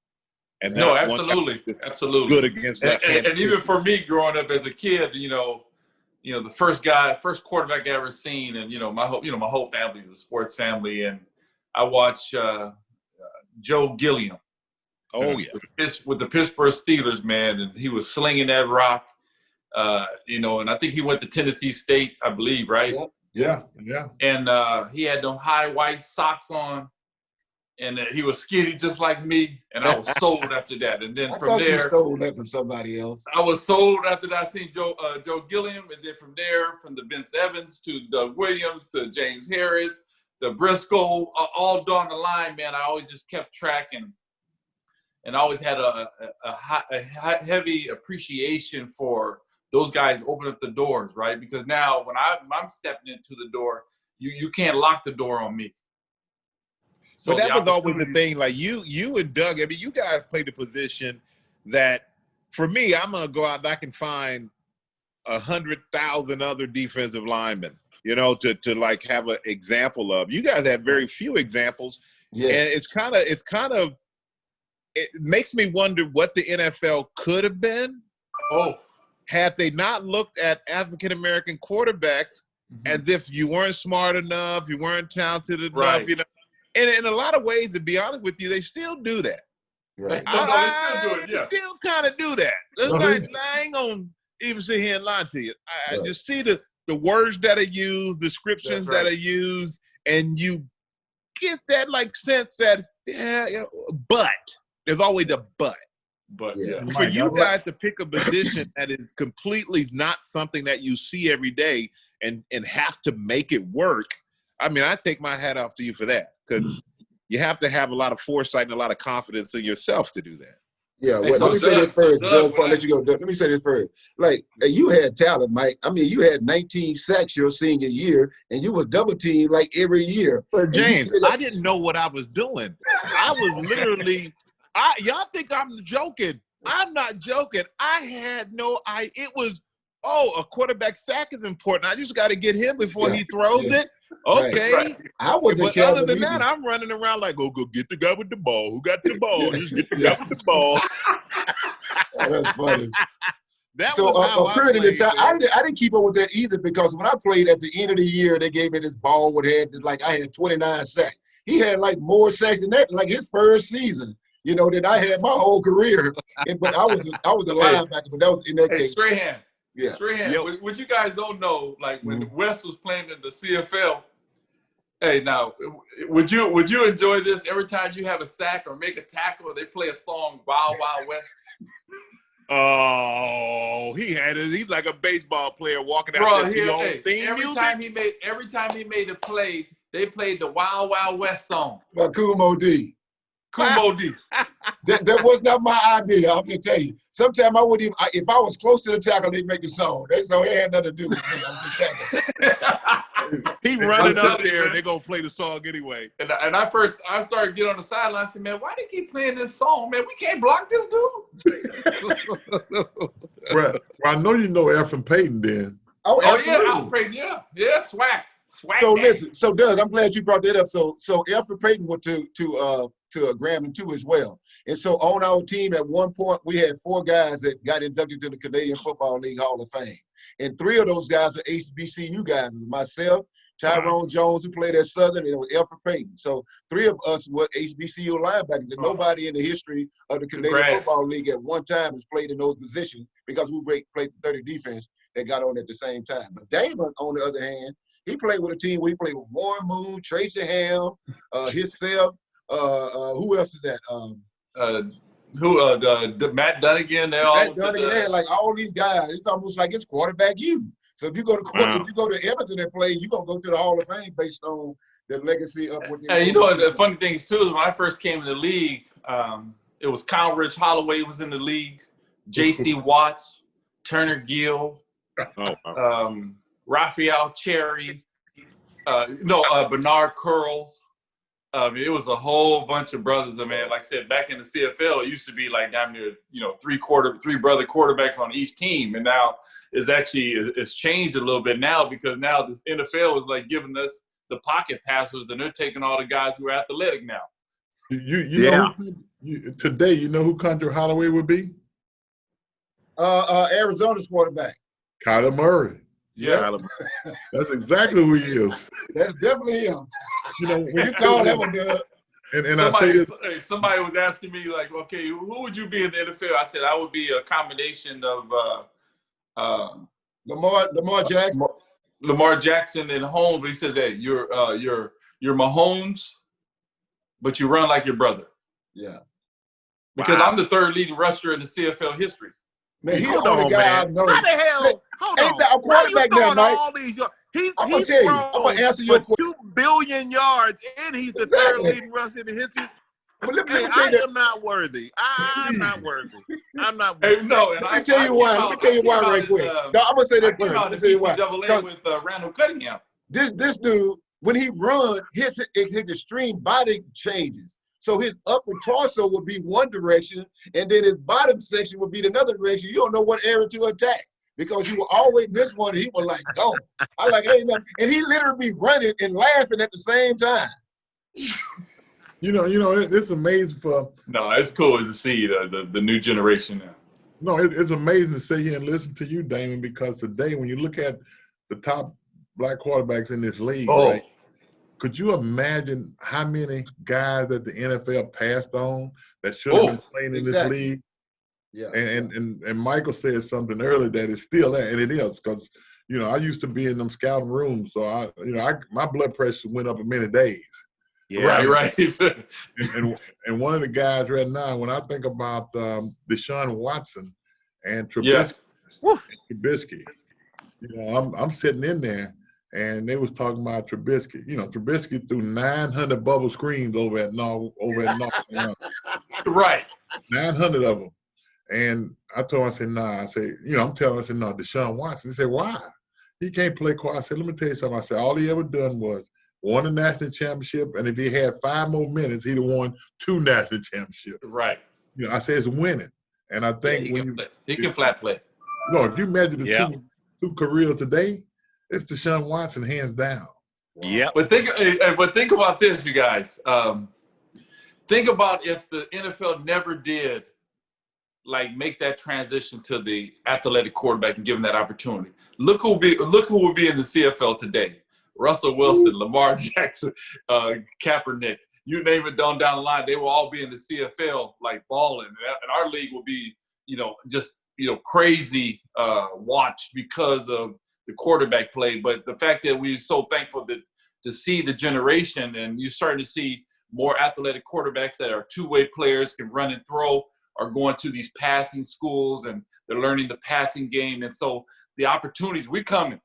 And no, absolutely. Good against left-handed. And even for me growing up as a kid, the first quarterback I ever seen, and my whole family is a sports family, and I watched Joe Gilliam. Oh yeah, with the Pittsburgh Steelers, man, and he was slinging that rock, and I think he went to Tennessee State, I believe, right? Yeah. And he had them high white socks on, and he was skinny just like me, and I was sold after that. And then from there, you stole that from somebody else. I was sold after that. I seen Joe Gilliam, and then from there, from the Vince Evans to Doug Williams to James Harris, the Briscoe, all down the line, man. I always just kept tracking. And I always had a heavy appreciation for those guys opening up the doors, right? Because now when I'm stepping into the door, you can't lock the door on me. So but that was always the thing. Like you and Doug, I mean, you guys played the position that, for me, I'm gonna go out and I can find 100,000 other defensive linemen, to like have an example of. You guys have very few examples, and it's kind of. It makes me wonder what the NFL could have been had they not looked at African-American quarterbacks as if you weren't smart enough, you weren't talented enough, right. And in a lot of ways, to be honest with you, they still do that. Right. They still do it, They still kind of do that. I ain't going to even sit here and lie to you. I just see the words that are used, descriptions that are used, and you get that sense that, but. There's always a but. But for you guys to pick a position that is completely not something that you see every day and have to make it work, I mean, I take my hat off to you for that, because you have to have a lot of foresight and a lot of confidence in yourself to do that. Yeah, let me say this first, Doug, before I let you go. Doug, let me say this first. Like, you had talent, Mike. I mean, you had 19 sacks your senior year, and you was double teamed like every year. But James, I didn't know what I was doing. I was literally – y'all think I'm joking. I'm not joking. I had no idea. It was, a quarterback sack is important. I just got to get him before he throws it. Okay. Right. I wasn't. But other than that, I'm running around like, go get the guy with the ball. Who got the ball? Just get the guy with the ball. That's funny. That was how I played, the time, I didn't keep up with that either, because when I played at the end of the year, they gave me this ball with I had 29 sacks. He had more sacks than that, his first season. That I had my whole career, but I was a linebacker, but that was in that case. Strahan. Yeah. Strahan. What you guys don't know, when West was playing in the CFL. Hey, now, would you enjoy this every time you have a sack or make a tackle? They play a song, Wild Wild West. Oh, he's like a baseball player walking out there to your own theme music. Every time he made a play, they played the Wild Wild West song by Kumo D. Kumo D. That was not my idea. I'm gonna tell you. Sometimes I wouldn't even. If I was close to the tackle, they'd make the song. So it had nothing to do with me. He running up there, and they're gonna play the song anyway. And I started getting on the sideline. I said, "Man, why do they keep playing this song? Man, we can't block this dude." Well, I know you know Efren Payton then. Oh yeah, Alf Payton, yeah, swag. So listen, so Doug, I'm glad you brought that up. So Efren Payton went to Grambling too as well. And so on our team at one point, we had 4 guys that got inducted to the Canadian Football League Hall of Fame. And 3 of those guys are HBCU guys. It was myself, Tyrone Jones, who played at Southern, and it was Efren Payton. So 3 of us were HBCU linebackers, and nobody in the history of the Canadian Football League at one time has played in those positions, because we played 30 defense that got on at the same time. But Damon, on the other hand, he played with a team where he played with Warren Moon, Tracy Ham, himself. Who else is that? Matt Dunnigan. Matt Dunnigan. They had like all these guys. It's almost like it's quarterback you. So if you go to if you go to Everton and play, you're gonna go to the Hall of Fame based on the legacy of what. Hey, you know the funny thing is too is when I first came in the league, it was Kyle Rich Holloway was in the league, J.C. Watts, Turner Gill, Raphael Cherry, Bernard Curls. It was a whole bunch of brothers. Man, like I said, back in the CFL, it used to be like damn near, three brother quarterbacks on each team, and now it's changed a little bit now because now this NFL is like giving us the pocket passers, and they're taking all the guys who are athletic now. Today, you know who Country Holloway would be? Arizona's quarterback, Kyler Murray. Yes. That's exactly who he is. That's definitely him. When you call that one good. And somebody was asking me like, okay, who would you be in the NFL? I said I would be a combination of Lamar Jackson. Lamar Jackson and Holmes. But he said that you're Mahomes, but you run like your brother. Yeah. Because I'm the third leading rusher in the CFL history. Man, he's the only guy I know. How the hell? Hold on. Ain't that a quarterback now, Mike? I'm gonna tell you. I'm gonna answer your question. 2 billion yards, and he's the third leading rusher in the history. But let me tell you I am not worthy. I'm not worthy. I'm not worthy. Hey, no, let me tell you why. Let me tell you why right quick. No, I'm gonna say that first. Let me tell you why. With Randall Cunningham. This dude, when he runs, his extreme body changes. So his upper torso would be one direction, and then his bottom section would be another direction. You don't know what area to attack because he will always miss one, and he was like, go. I like, ain't nothing. And he literally be running and laughing at the same time. It's amazing No, it's cool to see the new generation now. No, it's amazing to sit here and listen to you, Damon, because today when you look at the top black quarterbacks in this league, right? Could you imagine how many guys that the NFL passed on that should have been playing in this league? Yeah. And Michael said something earlier that is still there, and it is because I used to be in them scouting rooms, so my blood pressure went up a minute days. Yeah, right. and one of the guys right now, when I think about Deshaun Watson and Trubisky, I'm sitting in there. And they was talking about Trubisky. Trubisky threw 900 bubble screens over at North. Right. 900 of them. And I told him, I said, nah. I said, I'm telling him, I said, no, Deshaun Watson. He said, why? He can't play quarterback. I said, let me tell you something. I said, all he ever done was won a national championship, and if he had 5 more minutes, he'd have won 2 national championships. Right. I said it's winning. And I think he can flat play. No, if you measure the two careers today, it's Deshaun Watson, hands down. Yeah. But think about this, you guys. Think about if the NFL never did make that transition to the athletic quarterback and give him that opportunity. Look who will be in the CFL today. Russell Wilson, Lamar Jackson, Kaepernick. You name it down the line, they will all be in the CFL balling. And our league will be, crazy watch because of the quarterback play. But the fact that we're so thankful to see the generation, and you're starting to see more athletic quarterbacks that are two-way players, can run and throw, are going to these passing schools, and they're learning the passing game. And so the opportunities, we coming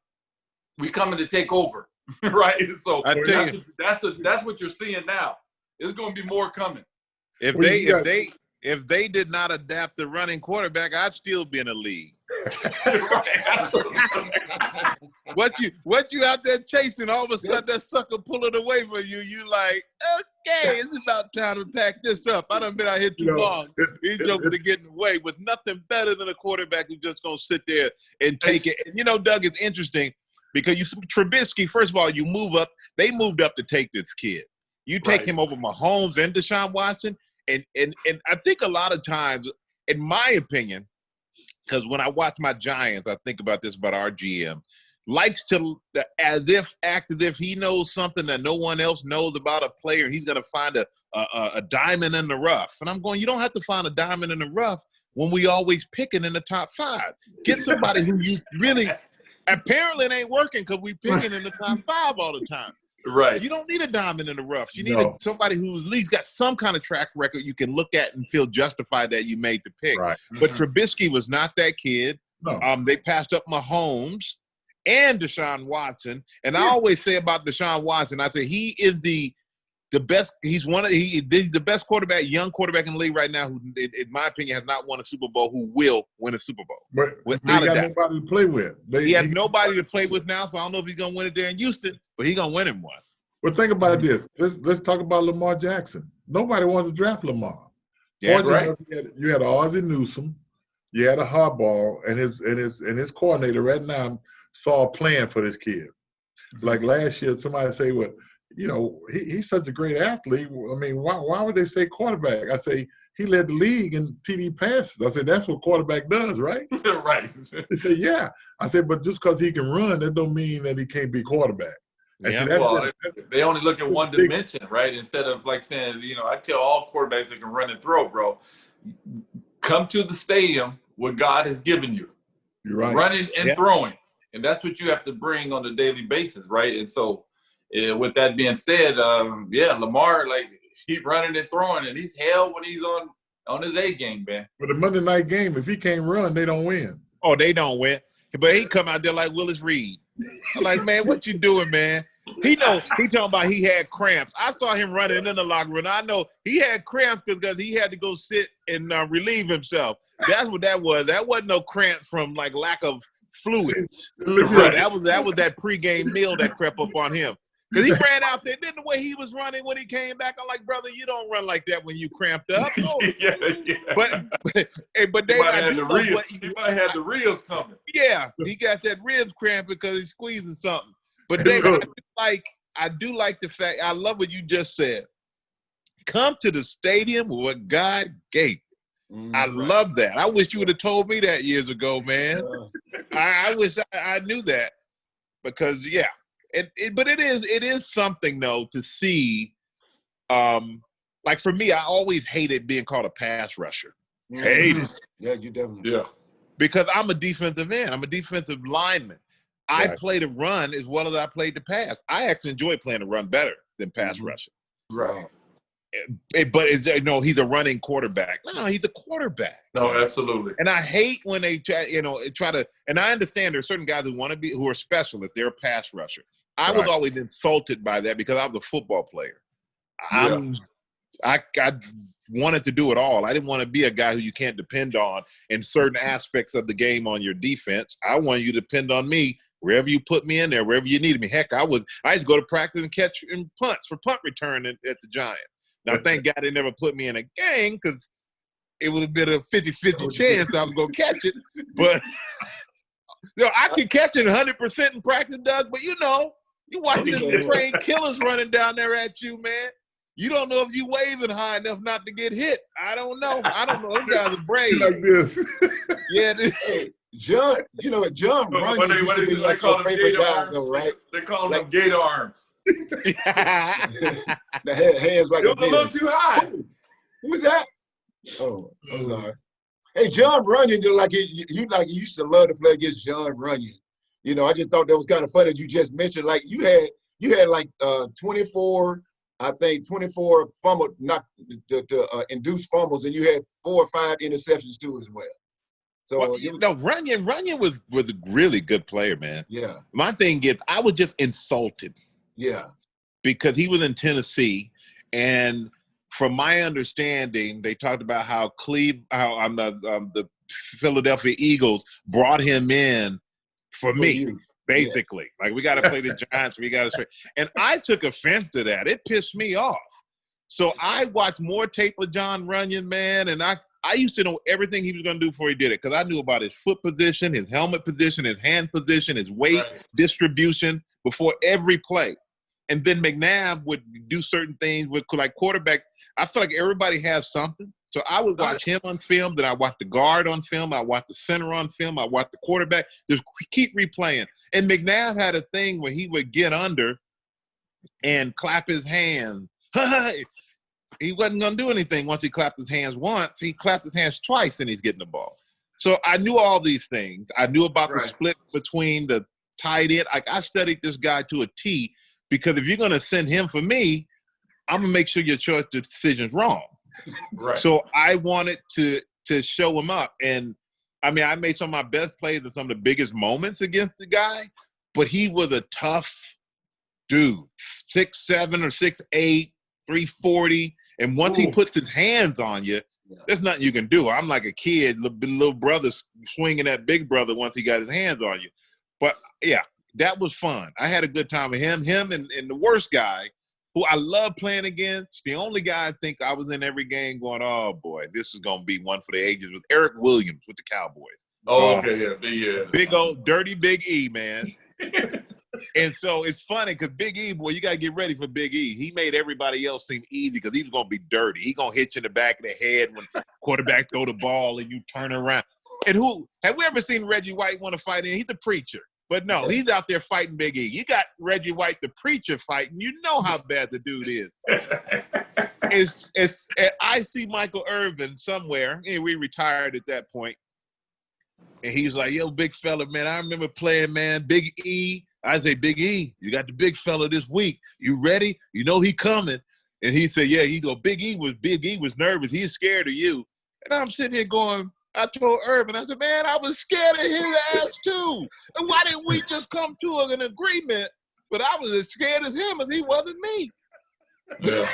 to take over, right? So that's what you're seeing now. There's going to be more coming. If they did not adapt the running quarterback, I'd still be in the league. Right, what you out there chasing? All of a sudden, that sucker pull it away from you. You like, okay, it's about time to pack this up. I done been out here too long. These jokers are getting away with nothing better than a quarterback who's just gonna sit there and take it. And Doug, it's interesting because Trubisky. First of all, you move up. They moved up to take this kid. You take him over Mahomes and Deshaun Watson, and I think a lot of times, in my opinion, because when I watch my Giants, I think about this about our GM. Likes to act as if he knows something that no one else knows about a player. He's going to find a diamond in the rough. And I'm going, you don't have to find a diamond in the rough. when we always picking in the top 5. Get somebody who you really apparently it ain't working because we picking in the top 5 all the time. Right. You don't need a diamond in the rough. You need somebody who's at least got some kind of track record you can look at and feel justified that you made the pick. Right. But Trubisky was not that kid. No. They passed up Mahomes and Deshaun Watson. And I always say about Deshaun Watson, I say he is the best. He's the best quarterback, young quarterback in the league right now who, in my opinion, has not won a Super Bowl, who will win a Super Bowl. But he got nobody to play with. He has nobody to play with now, so I don't know if he's going to win it there in Houston, but he's going to win him one. But think about this. Let's talk about Lamar Jackson. Nobody wanted to draft Lamar. Yeah, right. You had Ozzie Newsome, you had a Harbaugh, and his coordinator right now saw a plan for this kid. Like last year, somebody say, well, you know, he's such a great athlete. I mean, why would they say quarterback? I say he led the league in TD passes. I said that's what quarterback does, right? Right. They said, yeah. I said, but just because he can run, that don't mean that he can't be quarterback. Yeah, they only look at one dimension, right? Instead of like saying, you know, I tell all quarterbacks that can run and throw, bro, come to the stadium what God has given you. You're right. Running and throwing. And that's what you have to bring on a daily basis, right? And so with that being said, Lamar, like, he's running and throwing, and he's hell when he's on his A game, man. But the Monday night game, if he can't run, they don't win. Oh, they don't win. But he come out there like Willis Reed. I'm like, man, what you doing, man? He talking about he had cramps. I saw him running in the locker room. I know he had cramps because he had to go sit and relieve himself. That's what that was. That wasn't no cramps from like lack of fluids. Right. That was that pregame meal that crept up on him. Because he ran out there. Then the way he was running when he came back, I'm like, brother, you don't run like that when you cramped up. Oh. But they might have had the reels coming. Yeah, he got that ribs cramping because he's squeezing something. But David, I do like the fact, I love what you just said. Come to the stadium with what God gave. I love that. I wish you would have told me that years ago, man. I wish I knew that because, but it is something, though, to see. Like, for me, I always hated being called a pass rusher. Hated. Yeah, you definitely. Yeah. Because I'm a defensive end. I'm a defensive lineman. I play to run as well as I played to pass. I actually enjoy playing to run better than pass rushing. Right. But he's a running quarterback. No, he's a quarterback. No, absolutely. And I hate when they try to. And I understand there's certain guys who are specialists. They're a pass rusher. I was always insulted by that because I was a football player. I wanted to do it all. I didn't want to be a guy who you can't depend on in certain aspects of the game on your defense. I wanted you to depend on me wherever you put me in there, wherever you needed me. Heck, I used to go to practice and catch in punts for punt return at the Giants. Now, thank God they never put me in a game because it would have been a 50-50 chance I was going to catch it. But I could catch it 100% in practice, Doug. But, you watch them trained killers running down there at you, man. You don't know if you waving high enough not to get hit. I don't know. Those guys are brave. Like this. Yeah. John Runyon used to be like your favorite guy, though, right? They call him gator arms. The hands like it was a little too high. Who was that? Oh, I'm sorry. Hey, John Runyon, you used to love to play against John Runyon. I just thought that was kind of funny. You just mentioned like you had like 24 fumble, not induced fumbles, and you had 4 or 5 interceptions too as well. So Runyon was a really good player, man. Yeah. My thing is, I was just insulted. Yeah. Because he was in Tennessee, and from my understanding, they talked about how the Philadelphia Eagles brought him in for me. Basically, like we got to play the Giants. And I took offense to that. It pissed me off. So I watched more tape of John Runyon, man, and I used to know everything he was going to do before he did it because I knew about his foot position, his helmet position, his hand position, his weight distribution before every play. And then McNabb would do certain things with like quarterback. I feel like everybody has something. So I would watch him on film, then I watch the guard on film, I watch the center on film, I watch the quarterback, just keep replaying. And McNabb had a thing where he would get under and clap his hands. he wasn't going to do anything once he clapped his hands once. He clapped his hands twice and he's getting the ball. So I knew all these things. I knew about the split between the tight end. Like, I studied this guy to a T, because if you're going to send him for me, I'm going to make sure your choice decision's wrong. Right. So I wanted to show him up. And, I mean, I made some of my best plays and some of the biggest moments against the guy, but he was a tough dude, 6'7" or 6'8", 340. And once he puts his hands on you, there's nothing you can do. I'm like a kid, little brother swinging that big brother once he got his hands on you. But, yeah, that was fun. I had a good time with him. And the worst guy, who I love playing against, the only guy I think I was in every game going, oh, boy, this is going to be one for the ages, was Eric Williams with the Cowboys. Oh, okay, yeah. Big old dirty Big E, man. And so it's funny because Big E, boy, you got to get ready for Big E. He made everybody else seem easy because he was going to be dirty. He going to hit you in the back of the head when quarterback throw the ball and you turn around. And have we ever seen Reggie White want to fight in? He's the preacher. But no, he's out there fighting Big E. You got Reggie White, the preacher, fighting. You know how bad the dude is. I see Michael Irvin somewhere, and we retired at that point. And he was like, yo, big fella, man, I remember playing, man, Big E. I say, Big E, you got the big fella this week. You ready? You know he coming. And he said, yeah, Big E was nervous. He's scared of you. And I'm sitting here going, I told Irvin, I said, man, I was scared of his ass too. And why didn't we just come to an agreement? But I was as scared as him as he wasn't me. Yeah.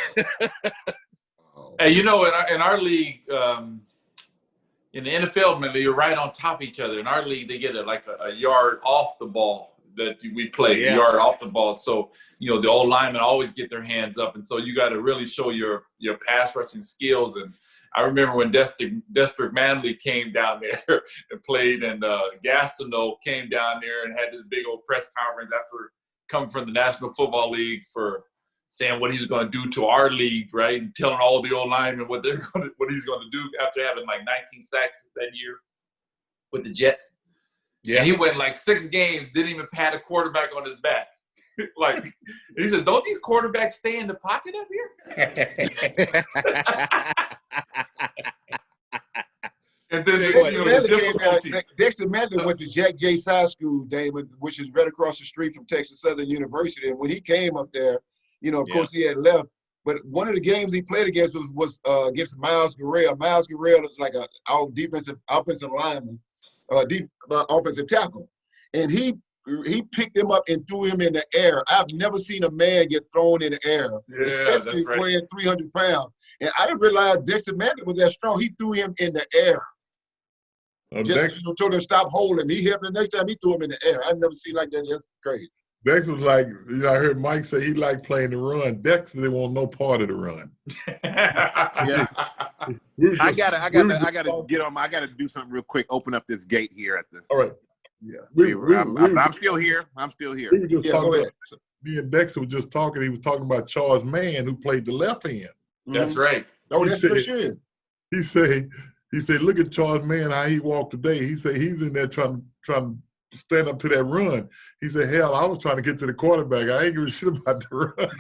Hey, you know, in our league, in the NFL, man, you're right on top of each other. In our league, they get a yard off the ball that we play, a yard off the ball. So, you know, the old linemen always get their hands up. And so you got to really show your pass rushing skills. And I remember when Desperate Manley came down there and played, and Gastineau came down there and had this big old press conference after coming from the National Football League for saying what he's going to do to our league, right? And telling all the old linemen what he's going to do after having like 19 sacks that year with the Jets. Yeah. And he went like 6 games, didn't even pat a quarterback on his back. Like, he said, don't these quarterbacks stay in the pocket up here? And then Dexter Manley went to Jack Yates High School, Damon, which is right across the street from Texas Southern University. And when he came up there, you know, of course he had left. But one of the games he played against was against Miles Gurrell. Miles Gurrell is like our offensive lineman, offensive tackle. And he picked him up and threw him in the air. I've never seen a man get thrown in the air, especially weighing 300 pounds. And I didn't realize Dexter Manley was that strong. He threw him in the air. Told him to stop holding. He hit him the next time he threw him in the air. I've never seen like that. That's crazy. Dexter was like, you know, I heard Mike say he liked playing the run. Dexter didn't want no part of the run. Yeah. I gotta do something real quick. Open up this gate here at the. All right. Yeah. I'm still here. We were just talking about, me and Dexter were just talking. He was talking about Charles Mann, who played the left end. That's right. Oh, that's for sure. He said, look at Charles Mann, how he walked today. He said he's in there trying to stand up to that run. He said, hell, I was trying to get to the quarterback. I ain't giving a shit about the run.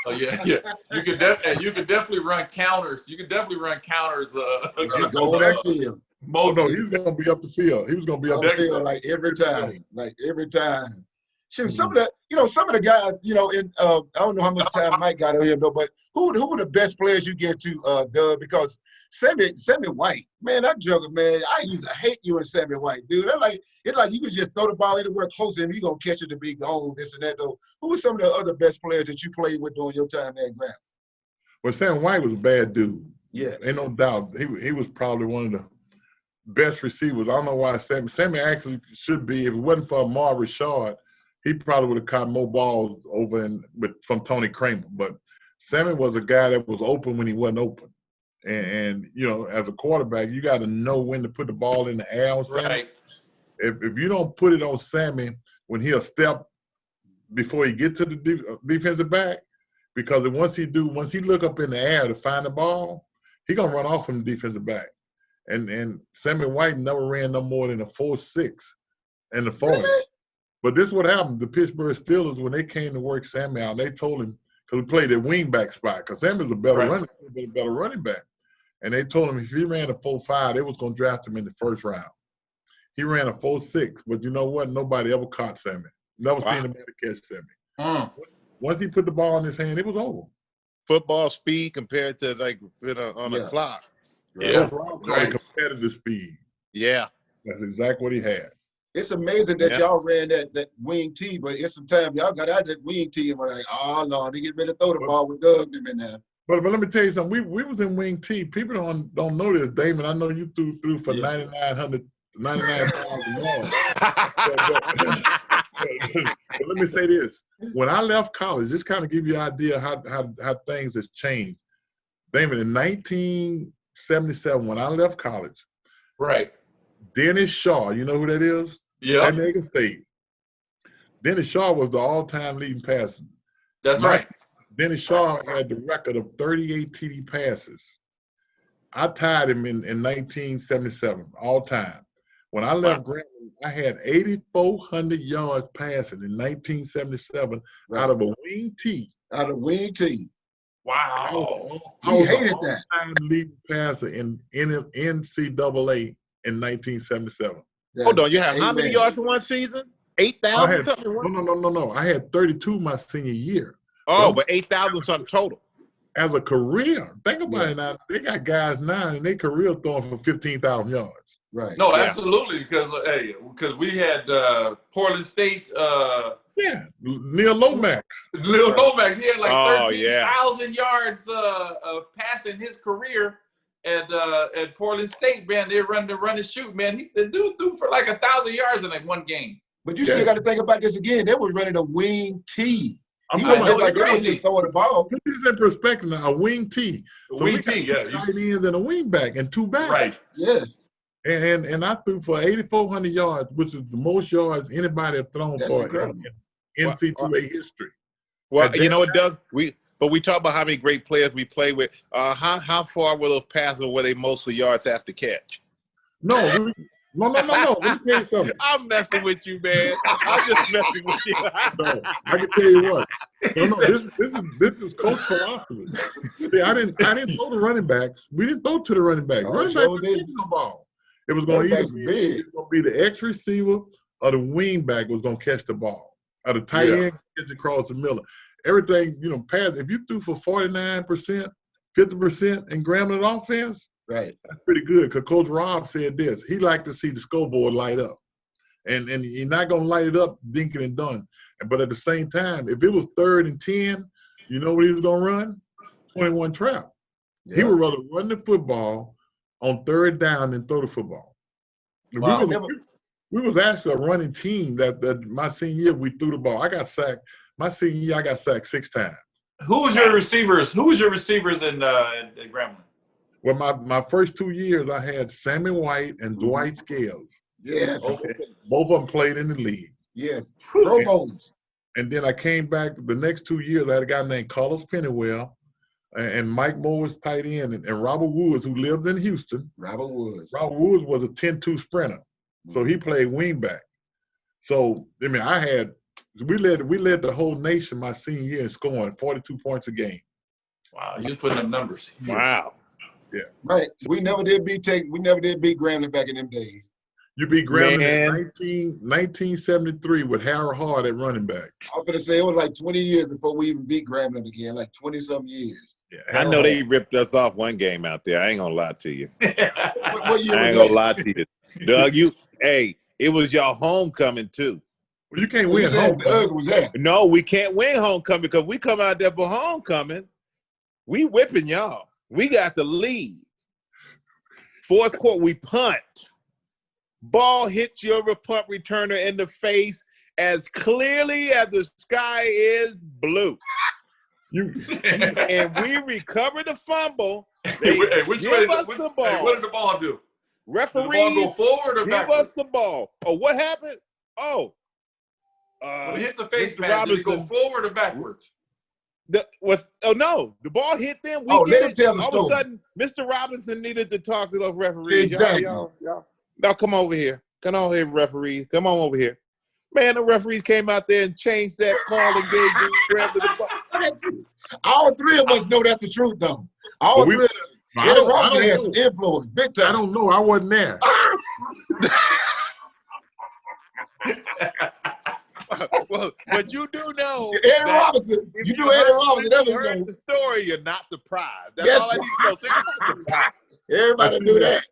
Oh, yeah. You could definitely run counters. You could definitely run counters. Go on that field. No, he's going to be up the field. He was going to be up the field like every time. Shoot, some of the guys, you know, I don't know how much time Mike got on here, though, but who were the best players you get to, Doug? Because Sammy White, man, that joker, man, I used to hate you and Sammy White, dude. It's like you could just throw the ball anywhere close to him, you're going to catch it to be gone, this and that, though. Who were some of the other best players that you played with during your time there at Grambling? Well, Sammy White was a bad dude. Yes. Ain't no doubt. He was probably one of the best receivers. I don't know why Sammy actually should be. If it wasn't for Marv Richard, he probably would have caught more balls from Tony Kramer. But Sammy was a guy that was open when he wasn't open. And you know, as a quarterback, you got to know when to put the ball in the air on Sammy. Right. If you don't put it on Sammy when he'll step before he get to the defensive back, because once he look up in the air to find the ball, he gonna run off from the defensive back. And Sammy White never ran no more than a 4.6 in the 40. Really? But this is what happened. The Pittsburgh Steelers, when they came to work Sammy out, they told him, because we played at wingback spot. Because Samuel's a better running back. And they told him if he ran a 4.5, they was going to draft him in the first round. He ran a 4.6, but you know what? Nobody ever caught Samuel. Never seen anybody catch Samuel. Once he put the ball in his hand, it was over. Football speed compared to like on a clock. Coach Rob called it competitive speed. Yeah. That's exactly what he had. It's amazing that y'all ran that wing tee, but it's some time y'all got out that wing tee and were like, oh, Lord, they get ready to throw the ball with Doug them in there. But let me tell you something. We was in wing tee. People don't know this, Damon. I know you threw for 99,000 yards. But let me say this. When I left college, just kind of give you an idea how things has changed. Damon, in 1977, when I left college, Dennis Shaw, you know who that is? Yeah. San Diego State. Dennis Shaw was the all-time leading passer. That's right. Dennis Shaw had the record of 38 TD passes. I tied him in 1977, all time. When I left Grambling, I had 8,400 yards passing in 1977 out of a wing tee. Out of wing tee. Wow. I was hated the all-time leading passer in NCAA in 1977. Hold on, you have how many yards in one season? 8,000 something? No. I had 32 my senior year. Oh, but 8,000 something total. As a career, think about it now. They got guys now in their career throwing for 15,000 yards. Right. No, absolutely, because we had Portland State. Neil Lomax. Lil Lomax, he had like 13,000 yards passing his career at Portland State. Man, they run and shoot. Man, the dude threw for like 1,000 yards in like one game. But you still got to think about this again. They was running a wing tee. I'm talking about they wasn't just throwing the ball. Put this in perspective now. A wing tee. So wing tee, tight ends and a wing back and two backs. Right. Yes. And I threw for 8,400 yards, which is the most yards anybody have thrown for in NCAA history. Well, you know what, Doug? We talk about how many great players we play with. How far were those passes? Were they mostly yards after catch? No. Let me tell you something. I'm messing with you, man. I'm just messing with you. No, I can tell you what. This is coach philosophy. See, I didn't throw the running backs. We didn't throw to the running backs. Running backs were getting the ball. It was going to be the X receiver or the wing back was going to catch the ball. Or the tight end catch across the middle. Everything, pass. If you threw for 49%, 50% in Grambling offense, right, that's pretty good. Because Coach Rob said this. He liked to see the scoreboard light up. And you're not going to light it up dinking and done. But at the same time, if it was 3rd and 10, you know what he was going to run? 21 trap. Yeah. He would rather run the football on 3rd down than throw the football. Wow. We was actually a running team that my senior year we threw the ball. I got sacked. My senior year I got sacked 6 times. Who was your receivers? Who was your receivers in Grambling? Well, my first 2 years I had Sammy White and Dwight Scales. Yes. Both of them played in the league. Yes. Pro Bowls. And then I came back the next 2 years. I had a guy named Carlos Pennywell and Mike Moore was tight end, and Robert Woods, who lives in Houston. Robert Woods was a 10-2 sprinter. So he played wingback. So, I mean, we led the whole nation my senior year in scoring 42 points a game. Wow, you're putting up numbers. Wow. Yeah. Right. We never did beat Grambling back in them days. You beat Grambling in 1973 with Harold Hart at running back. I was going to say it was like 20 years before we even beat Grambling again, like 20-something years. Yeah, I know they ripped us off one game out there. I ain't going to lie to you. What year I ain't going to lie to you. Doug, it was y'all homecoming too. Well, you can't win homecoming. Doug was there. No, we can't win homecoming because we come out there for homecoming. We whipping y'all. We got the lead. 4th quarter, we punt. Ball hits your punt returner in the face as clearly as the sky is blue. And we recover the fumble. They give us the ball. Hey, what did the ball do? Referees, did the ball go forward or give backwards? us the ball. Oh, what happened? Oh. When it hit the face Mr. mask, Robinson, did it go forward or backwards? No, the ball hit them. Let him tell the story. All of a sudden, Mr. Robinson needed to talk to those referees. Exactly. Y'all. Now come over here. Come on here, referees. Come on over here. Man, the referees came out there and changed that call and gave the ball. All three of us know that's the truth, though. All three of us. I Eddie don't Robinson has know. some influence, big time. I don't know. I wasn't there. Well, but you do know Eddie Robinson. You do Eddie Robinson. That's you what you heard know. the story. You're not surprised. That's Yes. all I need to know. So you're not surprised. Everybody knew that.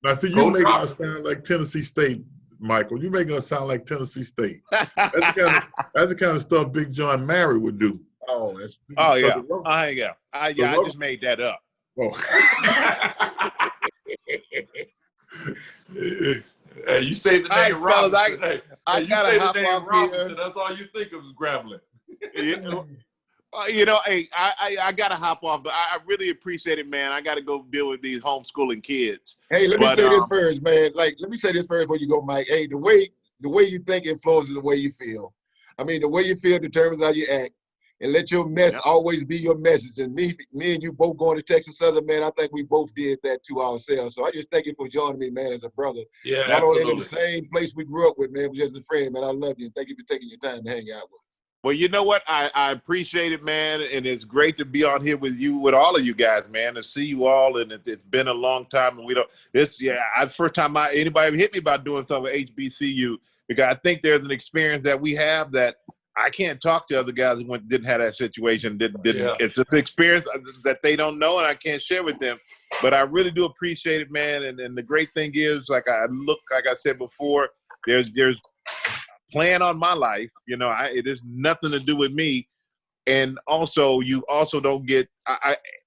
Now, see, you Coach making us Robinson. sound like Tennessee State, Michael. You making us sound like Tennessee State. That's the kind of stuff Big John Mary would do. Oh, that's. Oh yeah. So I just made that up. Hey, you say the name All right, fellas, Robinson. I you gotta say the hop name off Robinson. here. That's all you think of is Grambling. Hey, I gotta hop off, but I really appreciate it, man. I gotta go deal with these homeschooling kids. Hey, let me say this first, man. Like, let me say this first before you go, Mike. Hey, the way you think influences the way you feel. I mean, the way you feel determines how you act. And let your mess always be your message. And me and you both going to Texas Southern, man, I think we both did that to ourselves. So I just thank you for joining me, man, as a brother. Yeah, Not absolutely. only in the same place we grew up with, man, but just a friend, man. I love you. And thank you for taking your time to hang out with us. Well, you know what? I appreciate it, man, and it's great to be on here with all of you guys, man, and see you all. And it's been a long time, and first time anybody hit me about doing something with HBCU, because I think there's an experience that we have that I can't talk to other guys who didn't have that situation. It's just an experience that they don't know, and I can't share with them. But I really do appreciate it, man. And the great thing is, like I said before, there's plan on my life. It has nothing to do with me. And also, you also don't get.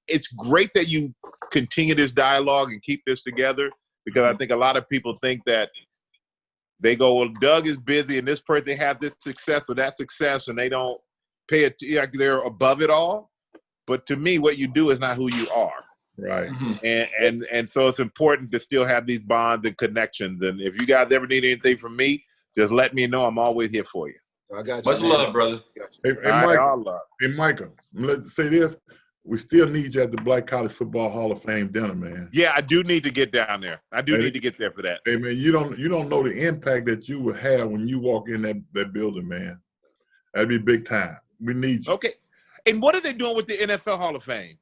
It's great that you continue this dialogue and keep this together, because I think a lot of people think that they go, well, Doug is busy and this person, they have this success or that success, and they don't pay it. Like they're above it all. But to me, what you do is not who you are. Right. And so it's important to still have these bonds and connections. And if you guys ever need anything from me, just let me know. I'm always here for you. I got you. Much love, brother. Hey, Michael, let's say this. We still need you at the Black College Football Hall of Fame dinner, man. Yeah, I do need to get down there. I do need to get there for that. Hey, man, you don't know the impact that you will have when you walk in that building, man. That'd be big time. We need you. Okay. And what are they doing with the NFL Hall of Fame?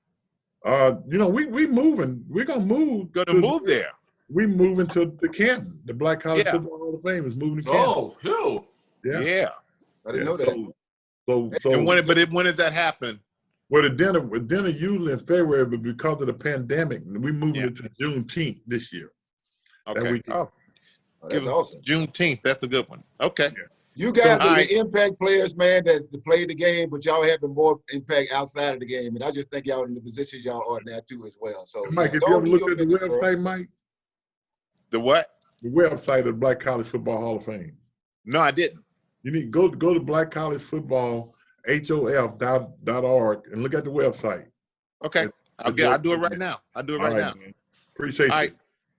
We moving. We're gonna move. Move there. We moving to the Canton. The Black College Football Hall of Fame is moving to Canton. Oh, cool. Yeah. I didn't know that. So and when did that happen? Well, the dinner usually in February, but because of the pandemic, we moved it to Juneteenth this year. Okay. That's awesome. Juneteenth. That's a good one. Okay. Yeah. You guys are the impact players, man, that play the game, but y'all having more impact outside of the game. And I just think y'all in the position y'all are now too as well. So, Mike, if you ever looked at the website, Mike? The what? The website of the Black College Football Hall of Fame. No, I didn't. You need to go to Black College Football HOF.org and look at the website. Okay. I'll do it right now. Man. Appreciate you.